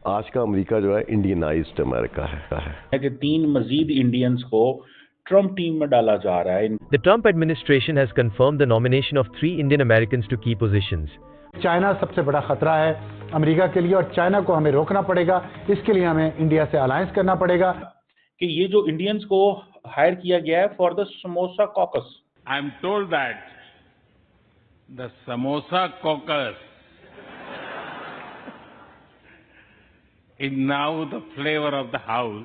आज का अमेरिका जो है इंडियनाइज्ड अमेरिका है कि 3 मजीद इंडियंस को ट्रम्प टीम में डाला जा रहा है। The Trump administration has confirmed the nomination of 3 Indian Americans to key positions. China सबसे बड़ा खतरा है अमेरिका के लिए और चाइना को हमें रोकना पड़ेगा। इसके लिए हमें इंडिया से अलायंस करना पड़ेगा। कि ये जो इंडियंस को हायर किया गया है for the samosa caucus. I am told that the samosa caucus is now the flavor of the house.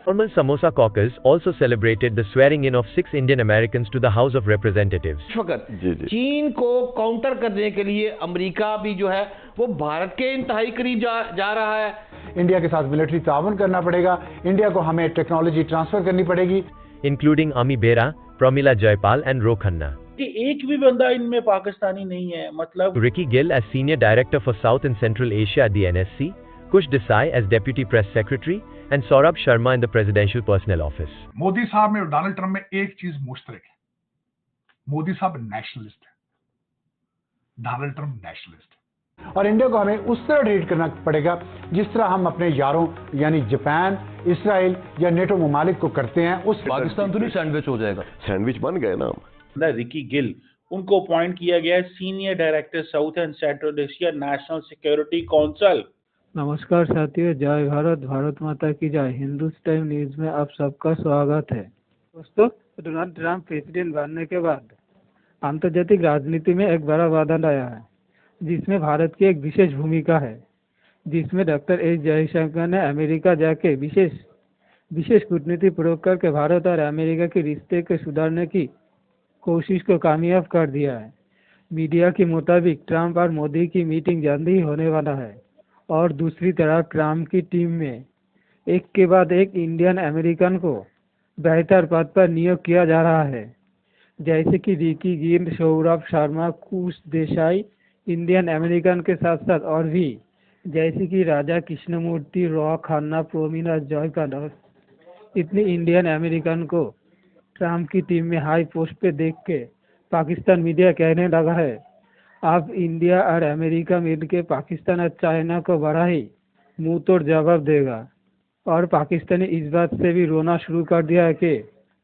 Formal Samosa Caucus also celebrated the swearing in of 6 Indian Americans to the House of Representatives. इस वक्त चीन को counter करने के लिए America भी जो है वो भारत के इंतहाई करीब जा रहा है। इंडिया के साथ मिलिट्री ताउन करना पड़ेगा। इंडिया को हमें टेक्नोलॉजी ट्रांसफर करनी पड़ेगी, including Ami Bera, Pramila Jayapal and Ro Khanna. कि एक भी बंदा इनमें पाकिस्तानी नहीं है। मतलब Ricky Gill as Senior Director for South and Central Asia at the NSC, Kush Desai as Deputy Press Secretary, and Saurabh Sharma in the Presidential Personnel Office. Modi साहब में और डोनाल्ड ट्रंप में एक चीज मुश्तरक है, मोदी साहब नेशनलिस्ट है, डोनाल्ड ट्रंप नेशनलिस्ट है। और इंडिया को हमें उस तरह ट्रीट करना पड़ेगा जिस तरह हम अपने यारों यानी जापान, इसराइल या नेटो ममालिक को करते हैं। उस पाकिस्तान तो नहीं सैंडविच हो जाएगा, सैंडविच बन गए ना। रिकी गिल उनको अपॉइंट किया गया है senior director South and Central Asia national Security council. नमस्कार साथियों, जय भारत, भारत माता की जय। हिंदुस्तान न्यूज में आप सबका स्वागत है। दोस्तों, डोनाल्ड ट्रंप प्रेसिडेंट बनने के बाद आंतर्जातिक राजनीति में एक बड़ा वादा लाया है जिसमें भारत की एक विशेष भूमिका है, जिसमें डॉक्टर एस जयशंकर ने अमेरिका जाके विशेष कूटनीति प्रयोग करके भारत और अमेरिका के रिश्ते को सुधारने की कोशिश को कामयाब कर दिया है। मीडिया के मुताबिक ट्रंप और मोदी की मीटिंग जल्द ही होने वाला है और दूसरी तरफ ट्रंप की टीम में एक के बाद एक इंडियन अमेरिकन को बेहतर पद पर नियुक्त किया जा रहा है, जैसे कि रिकी गिल, सौरभ शर्मा, कुश देसाई इंडियन अमेरिकन के साथ साथ और भी जैसे कि राजा कृष्णमूर्ति, रो खन्ना, प्रोमिला जयपाल। इतने इंडियन अमेरिकन को ट्रंप की टीम में हाई पोस्ट पे देख के पाकिस्तान मीडिया कहने लगा है अब इंडिया और अमेरिका मिलकर पाकिस्तान और चाइना को बड़ा ही मुंह तोड़ जवाब देगा। और पाकिस्तान ने इस बात से भी रोना शुरू कर दिया है कि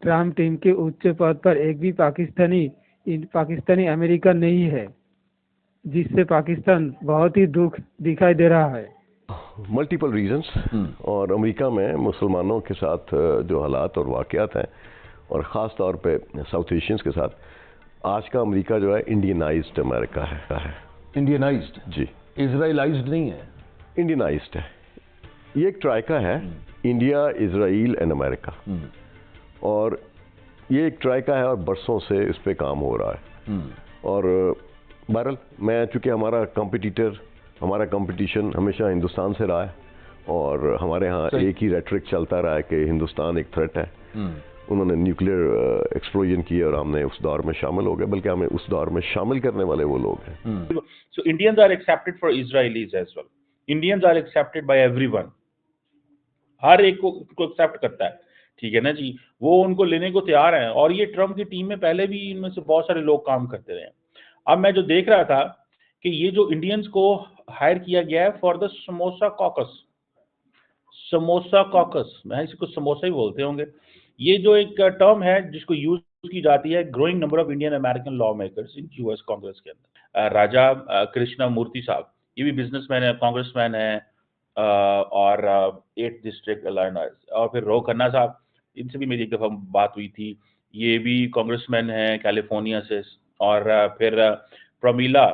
ट्रंप टीम के उच्च पद पर एक भी पाकिस्तानी अमेरिकन नहीं है, जिससे पाकिस्तान बहुत ही दुख दिखाई दे रहा है। मल्टीपल रीजंस और अमेरिका में मुसलमानों के साथ जो हालात और वाक़यात हैं और ख़ास तौर पे साउथ एशियंस के साथ, आज का अमेरिका जो है इंडियनाइज्ड अमेरिका है। इंडियनाइज्ड? जी। इजराइलाइज्ड नहीं है, इंडियनाइज्ड है। ये एक ट्राइका है, इंडिया, इजराइल एंड अमेरिका, और ये एक ट्राइका है और बरसों से इस पे काम हो रहा है। और बहरहाल मैं चूँकि हमारा कंपटीशन हमेशा हिंदुस्तान से रहा है और हमारे यहाँ एक ही रेटरिक चलता रहा है कि हिंदुस्तान एक थ्रेट है। उन्होंने न्यूक्लियर एक्सप्लोजन किया और हमने उस दौर में शामिल हो गए, बल्कि हमें उस दौर में शामिल करने वाले वो लोग हैं। So Indians are accepted for Israelis as well. Indians are accepted by everyone. हर एक को एक्सेप्ट करता है, ठीक है ना जी। वो उनको लेने को तैयार हैं और ये ट्रम्प की टीम में पहले भी इनमें से बहुत सारे लोग काम करते रहे हैं। अब मैं जो देख रहा था कि ये जो इंडियंस को हायर किया गया है फॉर द समोसा कॉकस, मैं इसको समोसा ही बोलते होंगे। ये जो एक टर्म है जिसको यूज की जाती है growing number of Indian American law makers in US Congress के अंदर। राजा कृष्णमूर्ति साहब, ये भी बिजनेसमैन है, कांग्रेसमैन है, और 8th डिस्ट्रिक्ट इलिनॉइस। और फिर रो खन्ना साहब, इनसे भी मेरी एक दफ़ा बात हुई थी, ये भी कांग्रेसमैन है कैलिफोर्निया से। और फिर प्रमीला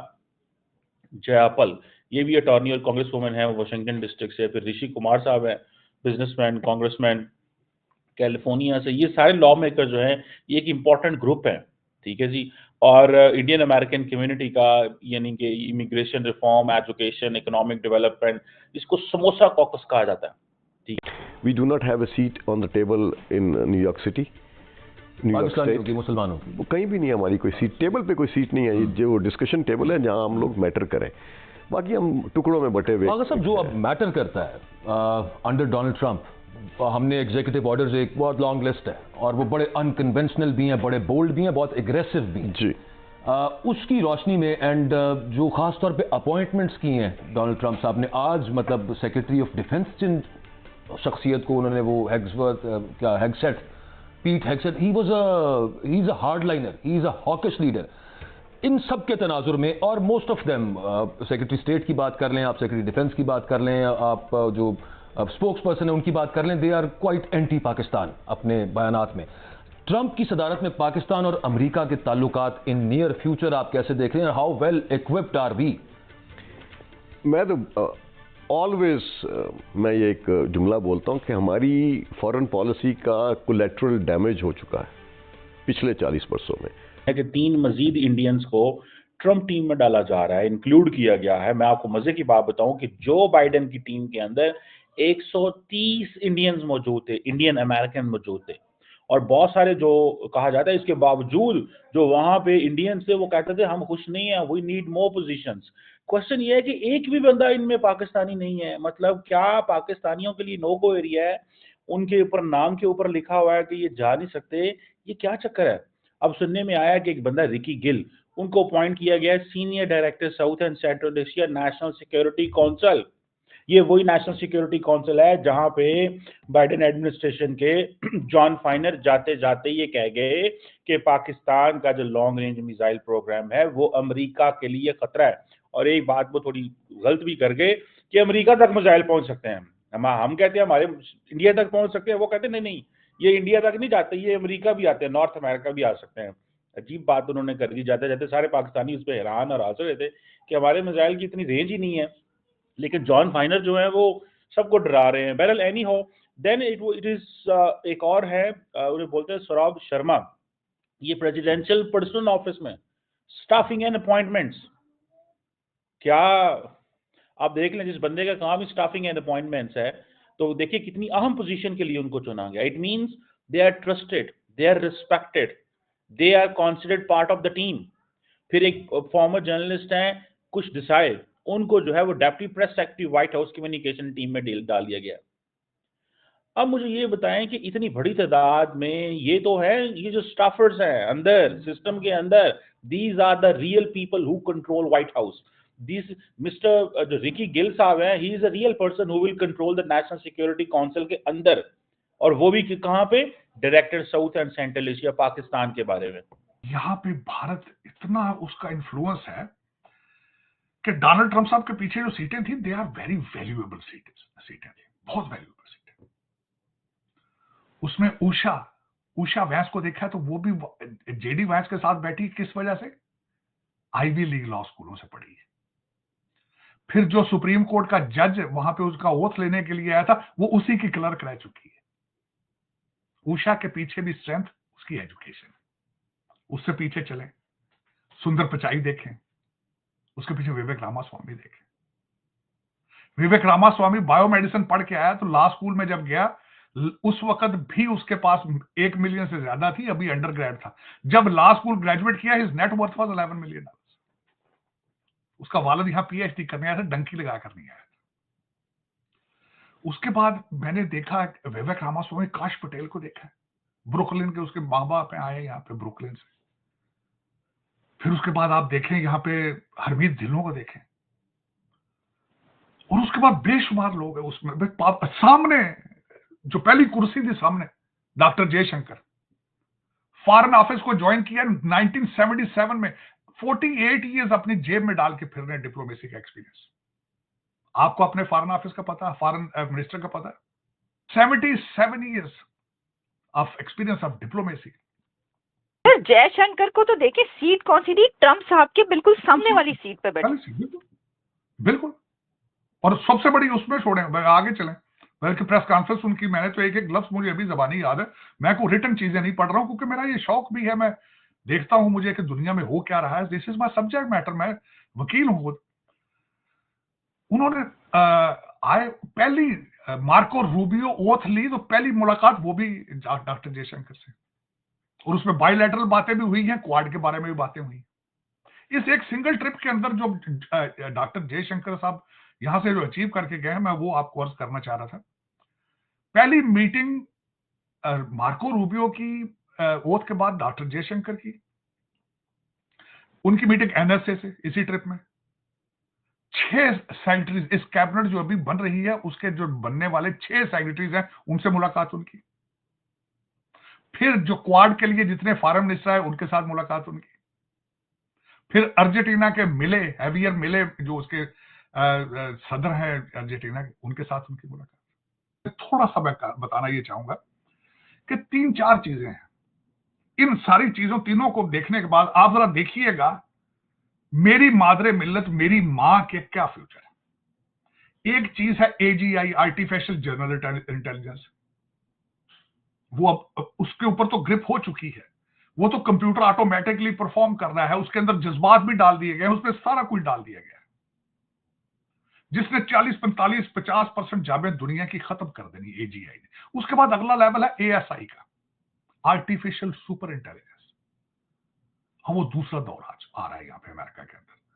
जयापल, ये भी अटॉर्नी और कांग्रेस वुमेन है, वाशिंगटन डिस्ट्रिक्ट से। फिर ऋषि कुमार साहब हैं, बिजनेसमैन, कांग्रेसमैन कैलिफोर्निया से। ये सारे लॉ मेकर जो हैं ये एक इम्पॉर्टेंट ग्रुप है, ठीक है जी। और इंडियन अमेरिकन कम्युनिटी का, यानी कि immigration reform, education, economic development, इसको समोसा कॉकस कहा जाता है, ठीक है। We do not have a seat on the table in New York city, New York state. मुसलमानों कहीं भी नहीं है हमारी कोई सीट, टेबल पे कोई सीट नहीं है। ये जो डिस्कशन टेबल है जहाँ हम लोग मैटर करें, बाकी हम टुकड़ों में बटे हुए। अगर सब जो अब मैटर करता है अंडर डोनाल्ड ट्रंप, हमने एग्जीक्यूटिव ऑर्डर्स, एक बहुत लॉन्ग लिस्ट है और वो बड़े अनकन्वेंशनल भी हैं, बड़े बोल्ड भी हैं, बहुत एग्रेसिव भी हैं। जी। उसकी रोशनी में एंड जो खास तौर पे अपॉइंटमेंट्स की हैं डोनाल्ड ट्रंप साहब ने आज, मतलब सेक्रेटरी ऑफ डिफेंस जिन शख्सियत को उन्होंने, वो Hegseth, Pete Hegseth, he is a hardliner, he is a hawkish leader. इन सब के तनाजुर में, और most of them, secretary state की बात कर लें आप, सेक्रेटरी डिफेंस की बात कर लें आप, जो स्पोक्स पर्सन है उनकी बात कर लें, they are quite anti Pakistan अपने बयानात में। ट्रंप की सदारत में पाकिस्तान और अमेरिका के ताल्लुकात इन नियर फ्यूचर आप कैसे देख रहे हैं? How well equipped are we? मैं तो ऑलवेज मैं ये एक जुमला बोलता हूं कि हमारी फॉरेन पॉलिसी का कोलैटरल डैमेज हो चुका है पिछले 40 वर्षों में। है कि 3 मजीद इंडियंस को ट्रंप टीम में डाला जा रहा है, इंक्लूड किया गया है। मैं आपको मजे की बात बताऊं कि जो बाइडेन की टीम के अंदर 130 इंडियंस मौजूद थे, इंडियन अमेरिकन मौजूद थे, और बहुत सारे जो कहा जाता है इसके बावजूद जो वहां पे इंडियंस थे वो कहते थे हम खुश नहीं है, we need more positions. Question ये है कि एक भी बंदा इनमें पाकिस्तानी नहीं है। मतलब क्या पाकिस्तानियों के लिए नो गो एरिया है? उनके ऊपर नाम के ऊपर लिखा हुआ है कि ये जा नहीं सकते। ये क्या चक्कर है? अब सुनने में आया कि एक बंदा रिकी गिल, उनको अपॉइंट किया गया है senior director South and Central Asia national Security council. ये वही नेशनल सिक्योरिटी काउंसिल है जहां पे बाइडेन एडमिनिस्ट्रेशन के जॉन फाइनर जाते जाते ये कह गए कि पाकिस्तान का जो लॉन्ग रेंज मिसाइल प्रोग्राम है वो अमेरिका के लिए खतरा है। और एक बात वो थोड़ी गलत भी कर गए कि अमेरिका तक मिसाइल पहुंच सकते हैं। हम कहते हैं हमारे इंडिया तक पहुंच सकते हैं, वो कहते हैं नहीं नहीं, ये इंडिया तक नहीं जाते, ये अमेरिका भी आते हैं, नॉर्थ अमेरिका भी आ सकते हैं। अजीब बात उन्होंने कर दी। जाते जाते सारे पाकिस्तानी उस पर हैरान और हंस रहे थे कि हमारे मिसाइल की इतनी रेंज ही नहीं है। लेकिन जॉन फाइनर जो है वो सबको डरा रहे हैं। बहरहाल एनी हो, देन इट इज एक और है, उन्हें बोलते हैं सौरभ शर्मा। ये प्रेसिडेंशियल पर्सनल ऑफिस में स्टाफिंग एंड अपॉइंटमेंट्स, क्या आप देख लें जिस बंदे का काम ही स्टाफिंग एंड अपॉइंटमेंट्स है, तो देखिए कितनी अहम पोजीशन के लिए उनको चुना गया। It means they are trusted, they are respected, they are considered part of the team. फिर एक फॉर्मर जर्नलिस्ट हैं कुछ डिसाइड, उनको जो है वो deputy press secretary white house communication team में डाल दिया गया। अब मुझे ये बताएं कि इतनी बड़ी तादाद में ये तो है, ये जो स्टाफर्स हैं अंदर सिस्टम के अंदर, these are the real people who control White House. This mister जो रिकी गिल साहब हैं, he is a real person who will control the National Security Council के अंदर, और वो भी कहां पे? Director South and Central Asia, Pakistan के बारे में। यहां पे भारत इतना उसका इन्फ्लुएंस है कि डोनाल्ड ट्रंप साहब के पीछे जो सीटें थी, दे आर वेरी वैल्यूएबल सीटें थी, बहुत वैल्यूएबल सीटें। उसमें उषा वैंस को देखा तो वो भी जेडी वैंस के साथ बैठी, किस वजह से? आईवी लीग लॉ स्कूलों से पढ़ी है। फिर जो सुप्रीम कोर्ट का जज वहां पे उसका ओथ लेने के लिए आया था, वो उसी की क्लर्क रह चुकी है। उषा के पीछे भी स्ट्रेंथ उसकी एजुकेशन। उससे पीछे चले, सुंदर पिचाई देखें, उसके पीछे विवेक रामास्वामी देखें। विवेक रामास्वामी बायोमेडिसिन पढ़ के आया, तो लॉ स्कूल में जब गया उस वक्त भी उसके पास 1 मिलियन से ज्यादा थी, अभी अंडर ग्रेड था। जब लॉ स्कूल ग्रेजुएट किया, his net worth was $11 million. उसका वालिद यहां पीएचडी करने आया था, डंकी लगा कर नहीं आया था। उसके बाद मैंने देखा विवेक रामास्वामी काश पटेल को देखा, ब्रुकलिन के उसके माँ बाप आए यहाँ पे ब्रुकलिन से। फिर उसके बाद आप देखें यहाँ पे हरमीत ढिल्लों को देखें, और उसके बाद बेशुमार लोग हैं उसमें। सामने जो पहली कुर्सी थी सामने, डॉक्टर जयशंकर, फॉरेन ऑफिस को ज्वाइन किया 1977 में, 48 ईयर्स अपनी जेब में डाल के फिर रहे, डिप्लोमेसी का एक्सपीरियंस। आपको अपने फॉरेन ऑफिस का पता है, फॉरेन मिनिस्टर का पता है? 77 years of experience of diplomacy. Jaishankar को तो देखिए सीट कौन सी थी, ट्रंप साहब के बिल्कुल सामने वाली सीट पे बैठे, बिल्कुल। और सबसे बड़ी उसमें छोड़े, आगे चलें, बल्कि प्रेस कॉन्फ्रेंस उनकी, मैंने तो एक लफ्ज मुझे अभी जबानी याद है, मैं को रिटर्न चीजें नहीं पढ़ रहा हूं, क्योंकि मेरा ये शौक भी है, मैं देखता हूं मुझे कि दुनिया में हो क्या रहा है। This is my subject matter, मैं वकील हूं। उन्होंने पहली मार्को रूबियो ओथ ली, तो पहली मुलाकात वो भी डॉक्टर जयशंकर से, और उसमें बायलैटरल बातें भी हुई हैं, क्वाड के बारे में भी बातें हुई। इस एक सिंगल ट्रिप के अंदर जो डॉक्टर जयशंकर साहब यहां से जो अचीव करके गए, मैं वो आपको अर्ज करना चाह रहा था। पहली मीटिंग मार्को रूबियो की ओथ के बाद डॉक्टर जयशंकर की, उनकी मीटिंग एनएसए से इसी ट्रिप में। 6 सेक्रेटरीज, इस कैबिनेट जो अभी बन रही है उसके जो बनने वाले 6 सेक्रेटरीज हैं उनसे मुलाकात उनकी। फिर जो क्वाड के लिए जितने फॉरेन मिनिस्टर है उनके साथ मुलाकात उनकी। फिर अर्जेंटीना के मिले, हैवियर मिले, जो उसके सदर हैं अर्जेंटीना के, उनके साथ उनकी मुलाकात। थोड़ा सा मैं बताना ये चाहूंगा कि 3-4 चीजें हैं। इन सारी चीजों तीनों को देखने के बाद आप जरा देखिएगा मेरी मादरे मिल्लत, मेरी मां के क्या फ्यूचर है। एक चीज है एजीआई, आर्टिफिशियल जनरल इंटेलिजेंस, वो अब उसके ऊपर तो ग्रिप हो चुकी है, वो तो कंप्यूटर ऑटोमेटिकली परफॉर्म कर रहा है, उसके अंदर जज्बात भी डाल दिए गए, उसमें सारा कुछ डाल दिया गया है, जिसने 40, 45, 50% जाबे दुनिया की खत्म कर देनी एजीआई ने। उसके बाद अगला लेवल है एएसआई का, आर्टिफिशियल सुपर इंटेलिजेंस। हम वो दूसरा दौर आज आ रहा है यहां पे अमेरिका के अंदर।